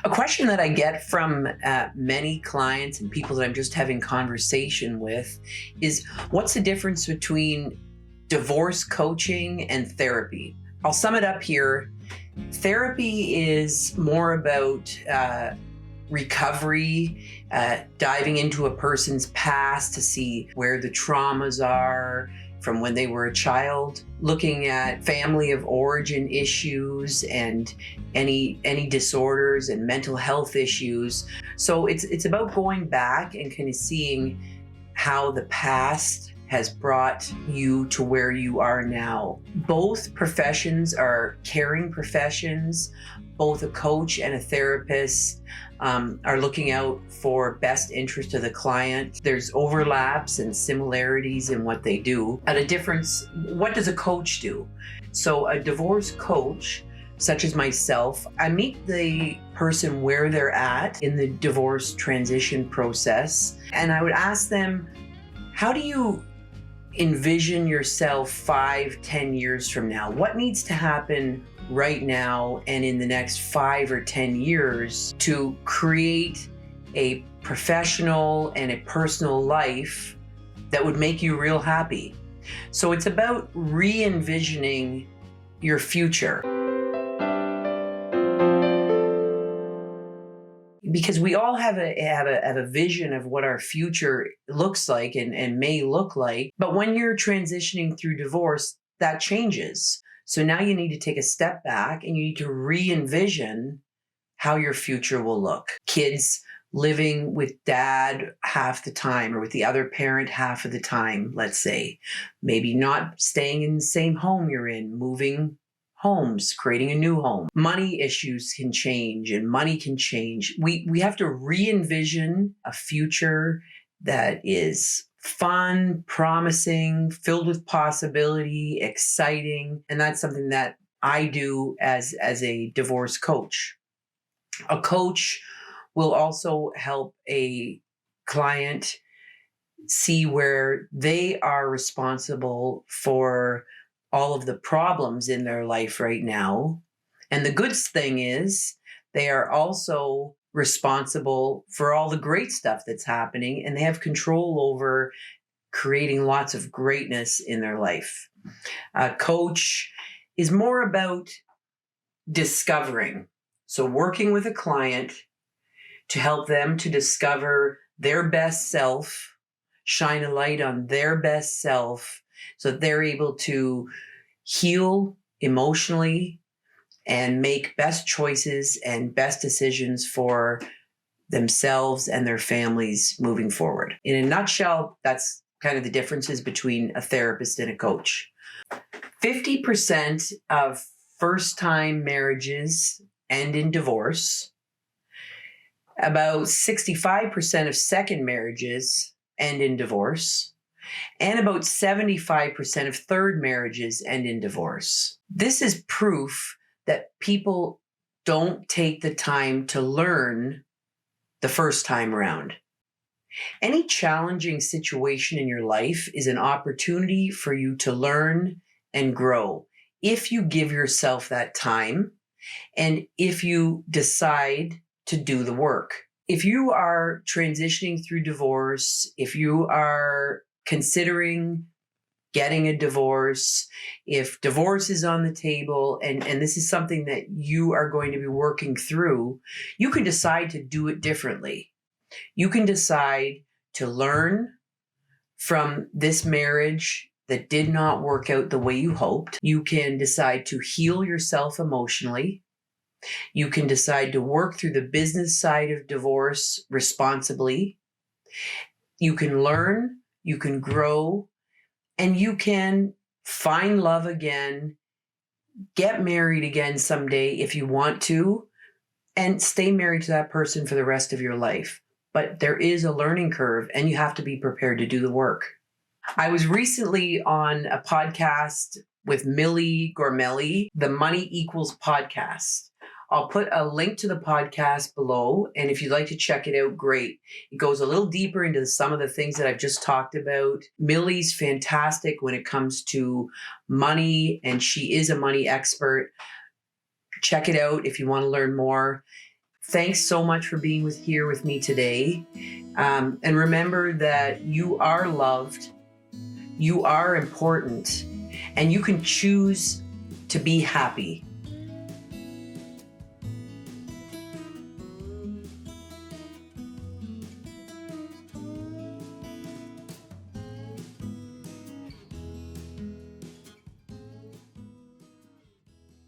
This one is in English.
A question that I get from many clients and people that I'm just having conversation with is, what's the difference between divorce coaching and therapy? I'll sum it up here. Therapy is more about recovery, diving into a person's past to see where the traumas are from when they were a child, looking at family of origin issues and any disorders and mental health issues. So it's about going back and kind of seeing how the past has brought you to where you are now. Both professions are caring professions. Both a coach and a therapist are looking out for best interest of the client. There's overlaps and similarities in what they do. And a difference, what does a coach do? So a divorce coach, such as myself, I meet the person where they're at in the divorce transition process, and I would ask them, how do you envision yourself 5-10 years from now? What needs to happen right now and in the next 5 or 10 years to create a professional and a personal life that would make you real happy? So it's about re-envisioning your future. Because we all have a vision of what our future looks like and may look like. But when you're transitioning through divorce, that changes. So now you need to take a step back and you need to re-envision how your future will look. Kids living with dad half the time or with the other parent half of the time, let's say. Maybe not staying in the same home you're in, moving homes, creating a new home. Money issues can change and money can change. We have to re-envision a future that is fun, promising, filled with possibility, exciting. And that's something that I do as a divorce coach. A coach will also help a client see where they are responsible for all of the problems in their life right now. And the good thing is they are also responsible for all the great stuff that's happening, and they have control over creating lots of greatness in their life. A coach is more about discovering. So working with a client to help them to discover their best self, shine a light on their best self, so that they're able to heal emotionally and make best choices and best decisions for themselves and their families moving forward. In a nutshell, that's kind of the differences between a therapist and a coach. 50% of first-time marriages end in divorce. About 65% of second marriages end in divorce. And about 75% of third marriages end in divorce. This is proof that people don't take the time to learn the first time around. Any challenging situation in your life is an opportunity for you to learn and grow if you give yourself that time and if you decide to do the work. If you are transitioning through divorce, if you are considering getting a divorce, if divorce is on the table and this is something that you are going to be working through, you can decide to do it differently. You can decide to learn from this marriage that did not work out the way you hoped. You can decide to heal yourself emotionally. You can decide to work through the business side of divorce responsibly. You can learn, you can grow, and you can find love again, get married again someday if you want to, and stay married to that person for the rest of your life. But there is a learning curve, and you have to be prepared to do the work. I was recently on a podcast with Millie Gormely, the Money Equals podcast. I'll put a link to the podcast below, and if you'd like to check it out, great. It goes a little deeper into some of the things that I've just talked about. Millie's fantastic when it comes to money, and she is a money expert. Check it out if you want to learn more. Thanks so much for being here with me today. And remember that you are loved, you are important, and you can choose to be happy.